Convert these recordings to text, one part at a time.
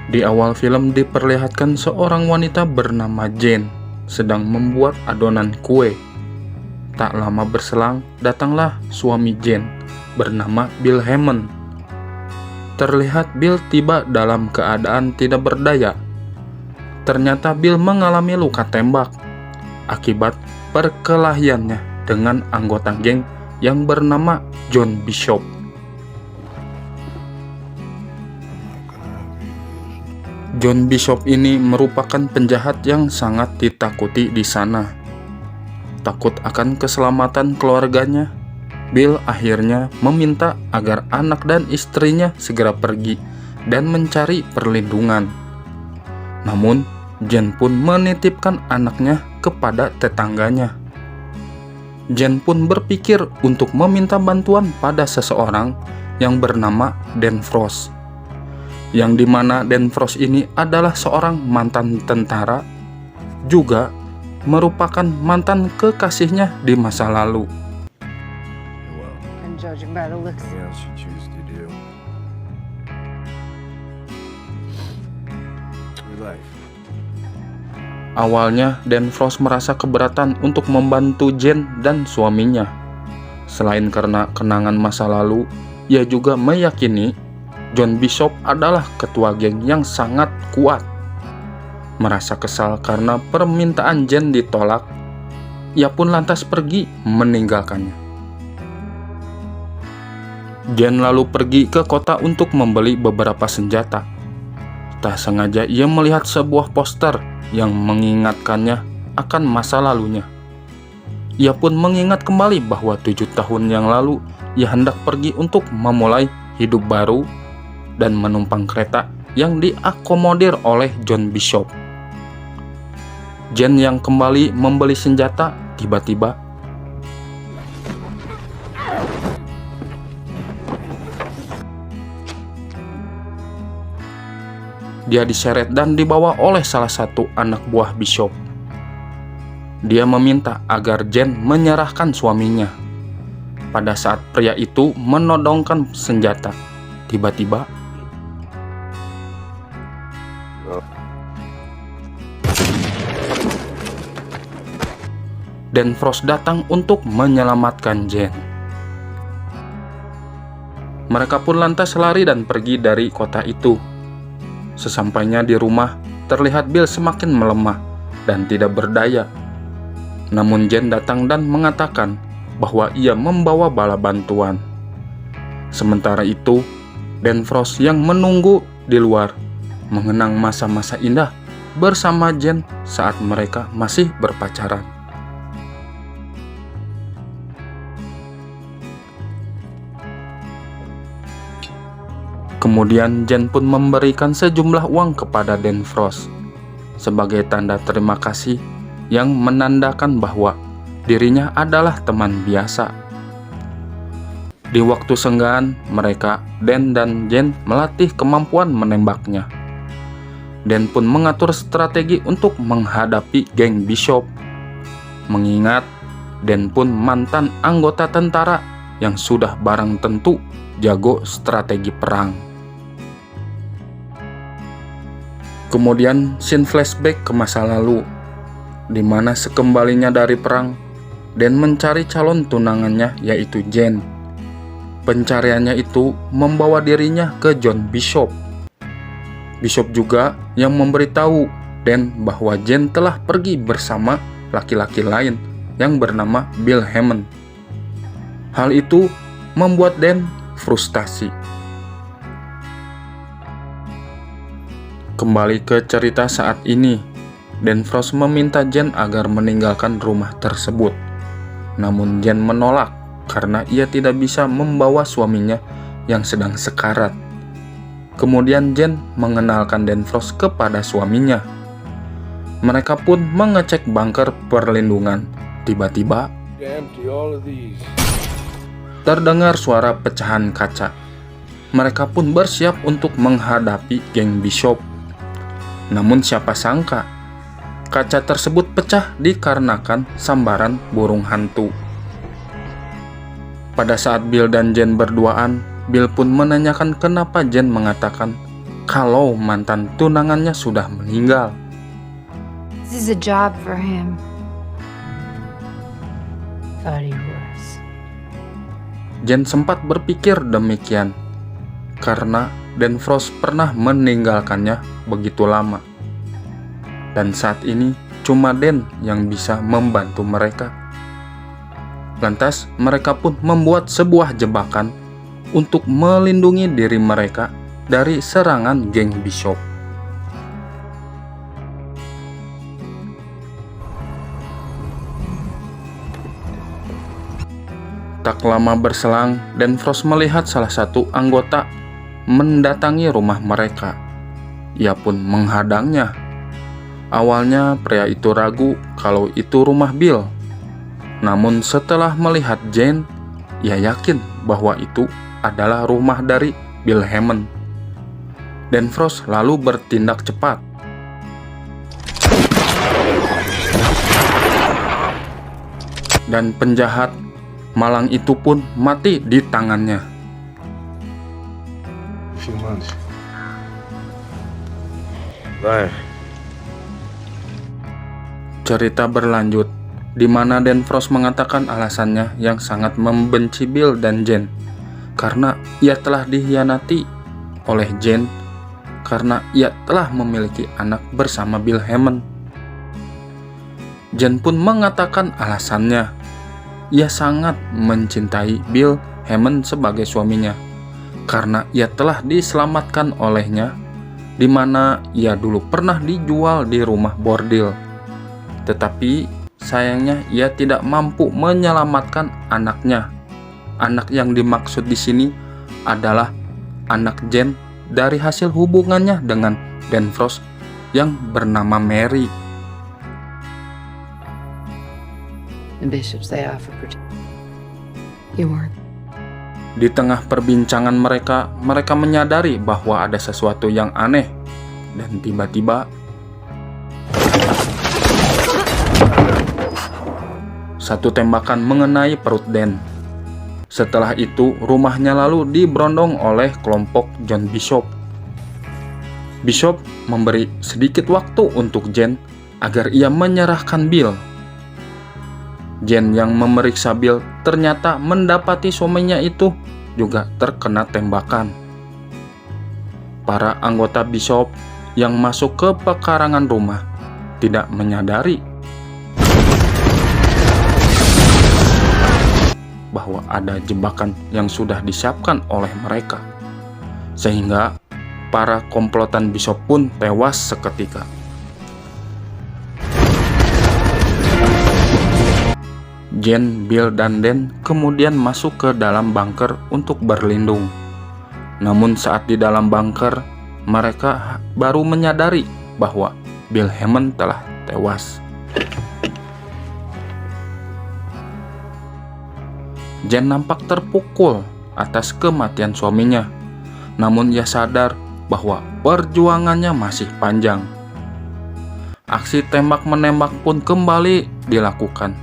Di awal film diperlihatkan seorang wanita bernama Jane sedang membuat adonan kue. Tak lama berselang, datanglah suami Jane bernama Bill Hammond. Terlihat Bill tiba dalam keadaan tidak berdaya. Ternyata Bill mengalami luka tembak akibat perkelahiannya dengan anggota geng yang bernama John Bishop. John Bishop ini merupakan penjahat yang sangat ditakuti di sana. Takut akan keselamatan keluarganya, Bill akhirnya meminta agar anak dan istrinya segera pergi dan mencari perlindungan. Namun, Jane pun menitipkan anaknya kepada tetangganya. Jane pun berpikir untuk meminta bantuan pada seseorang yang bernama Dan Frost, yang dimana Dan Frost ini adalah seorang mantan tentara, juga merupakan mantan kekasihnya di masa lalu. And judging by the looks, What else you choose to do? Your life. Awalnya, Dan Frost merasa keberatan untuk membantu Jane dan suaminya. Selain karena kenangan masa lalu, ia juga meyakini John Bishop adalah ketua geng yang sangat kuat. Merasa kesal karena permintaan Jane ditolak, ia pun lantas pergi meninggalkannya. Jane lalu pergi ke kota untuk membeli beberapa senjata. Tak sengaja ia melihat sebuah poster yang mengingatkannya akan masa lalunya. Ia pun mengingat kembali bahwa 7 tahun yang lalu ia hendak pergi untuk memulai hidup baru dan menumpang kereta yang diakomodir oleh John Bishop. Jane yang kembali membeli senjata tiba-tiba dia diseret dan dibawa oleh salah satu anak buah Bishop. Dia meminta agar Jane menyerahkan suaminya. Pada saat pria itu menodongkan senjata, tiba-tiba Dan Frost datang untuk menyelamatkan Jane. Mereka pun lantas lari dan pergi dari kota itu. Sesampainya di rumah, terlihat Bill semakin melemah dan tidak berdaya. Namun Jane datang dan mengatakan bahwa ia membawa bala bantuan. Sementara itu, Dan Frost yang menunggu di luar mengenang masa-masa indah bersama Jane saat mereka masih berpacaran. Kemudian Jane pun memberikan sejumlah uang kepada Dan Frost sebagai tanda terima kasih yang menandakan bahwa dirinya adalah teman biasa. Di waktu senggang mereka, Dan dan Jane melatih kemampuan menembaknya. Dan pun mengatur strategi untuk menghadapi geng Bishop. Mengingat Dan pun mantan anggota tentara yang sudah barang tentu jago strategi perang. Kemudian scene flashback ke masa lalu, di mana sekembalinya dari perang, Dan mencari calon tunangannya yaitu Jane. Pencariannya itu membawa dirinya ke John Bishop. Bishop juga yang memberitahu Dan bahwa Jane telah pergi bersama laki-laki lain yang bernama Bill Hammond. Hal itu membuat Dan frustasi. Kembali ke cerita saat ini, Dan Frost meminta Jane agar meninggalkan rumah tersebut. Namun Jane menolak karena ia tidak bisa membawa suaminya yang sedang sekarat. Kemudian Jane mengenalkan Dan Frost kepada suaminya. Mereka pun mengecek bunker perlindungan. Tiba-tiba Empty all of these. terdengar suara pecahan kaca. Mereka pun bersiap untuk menghadapi geng Bishop. Namun siapa sangka, kaca tersebut pecah dikarenakan sambaran burung hantu. Pada saat Bill dan Jane berduaan, Bill pun menanyakan kenapa Jane mengatakan kalau mantan tunangannya sudah meninggal. This is a job for him. Thought he was. Jen sempat berpikir demikian karena Dan Frost pernah meninggalkannya begitu lama. Dan saat ini cuma Dan yang bisa membantu mereka. Lantas mereka pun membuat sebuah jebakan untuk melindungi diri mereka dari serangan geng Bishop. Tak lama berselang, Dan Frost melihat salah satu anggota mendatangi rumah mereka. Ia pun menghadangnya. Awalnya pria itu ragu kalau itu rumah Bill. Namun setelah melihat Jane, ia yakin bahwa itu adalah rumah dari Bill Hammond. Dan Frost lalu bertindak cepat. Dan penjahat malang itu pun mati di tangannya. A few months. Bye. Cerita berlanjut, di mana Dan Frost mengatakan alasannya yang sangat membenci Bill dan Jane karena ia telah dikhianati oleh Jane karena ia telah memiliki anak bersama Bill Hammond. Jane pun mengatakan alasannya, ia sangat mencintai Bill Hammond sebagai suaminya karena ia telah diselamatkan olehnya, di mana ia dulu pernah dijual di rumah bordil. Tetapi sayangnya ia tidak mampu menyelamatkan anaknya. Anak yang dimaksud di sini adalah anak Jane dari hasil hubungannya dengan Dan Frost yang bernama Mary. The bishops, they offer protection. You weren't. Di tengah perbincangan mereka menyadari bahwa ada sesuatu yang aneh. Dan tiba-tiba satu tembakan mengenai perut Dan. Setelah itu rumahnya lalu diberondong oleh kelompok John Bishop. Bishop memberi sedikit waktu untuk Jane agar ia menyerahkan Bill. Jane yang memeriksa Bill ternyata mendapati suaminya itu juga terkena tembakan. Para anggota Bishop yang masuk ke pekarangan rumah tidak menyadari bahwa ada jebakan yang sudah disiapkan oleh mereka, sehingga para komplotan Bishop pun tewas seketika. Jane, Bill, dan Dan kemudian masuk ke dalam bunker untuk berlindung. Namun saat di dalam bunker, mereka baru menyadari bahwa Bill Hammond telah tewas. Jane nampak terpukul atas kematian suaminya, namun ia sadar bahwa perjuangannya masih panjang. Aksi tembak-menembak pun kembali dilakukan.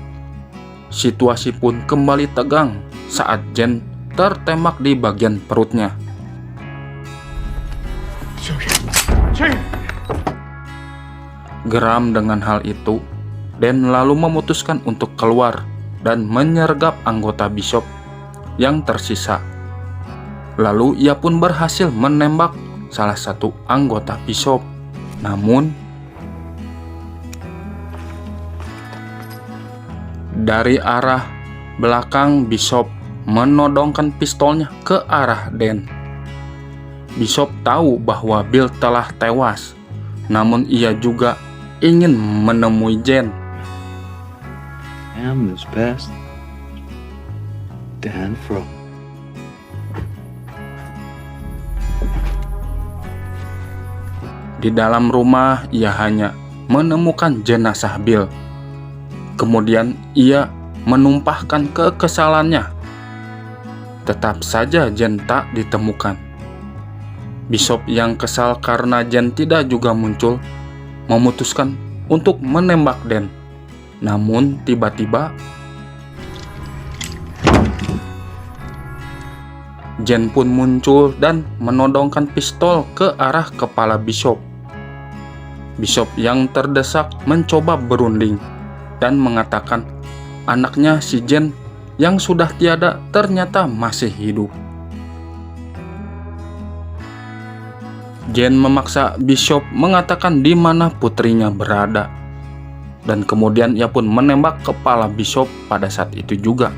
Situasi pun kembali tegang saat Jane tertembak di bagian perutnya. Geram dengan hal itu, Dan lalu memutuskan untuk keluar dan menyergap anggota Bishop yang tersisa. Lalu ia pun berhasil menembak salah satu anggota Bishop. Namun dari arah belakang Bishop menodongkan pistolnya ke arah Dan. Bishop tahu bahwa Bill telah tewas, namun ia juga ingin menemui Jane. am this best. Dan Frost. Di dalam rumah, ia hanya menemukan jenazah Bill. Kemudian ia menumpahkan kekesalannya. Tetap saja Jane tak ditemukan. Bishop yang kesal karena Jane tidak juga muncul, memutuskan untuk menembak Dan. Namun tiba-tiba Jen pun muncul dan menodongkan pistol ke arah kepala Bishop. Bishop yang terdesak mencoba berunding dan mengatakan anaknya si Jen yang sudah tiada ternyata masih hidup. Jen memaksa Bishop mengatakan di mana putrinya berada, dan kemudian ia pun menembak kepala Bishop pada saat itu juga.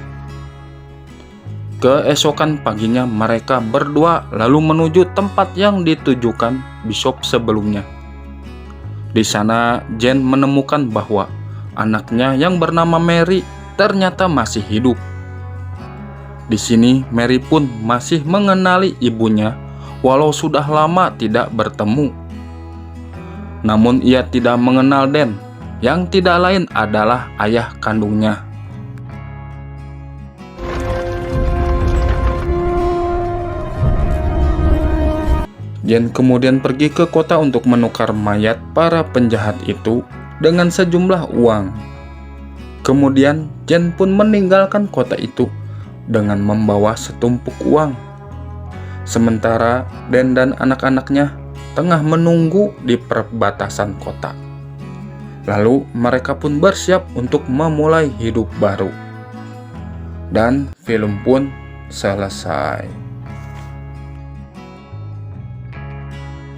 Keesokan paginya mereka berdua lalu menuju tempat yang ditujukan Bishop sebelumnya. Di sana Jen menemukan bahwa anaknya yang bernama Mary ternyata masih hidup. Di sini Mary pun masih mengenali ibunya walau sudah lama tidak bertemu. Namun ia tidak mengenal Dan, yang tidak lain adalah ayah kandungnya. Jen kemudian pergi ke kota untuk menukar mayat para penjahat itu dengan sejumlah uang. Kemudian Jen pun meninggalkan kota itu dengan membawa setumpuk uang. Sementara Dan dan anak-anaknya tengah menunggu di perbatasan kota. Lalu mereka pun bersiap untuk memulai hidup baru. Dan film pun selesai.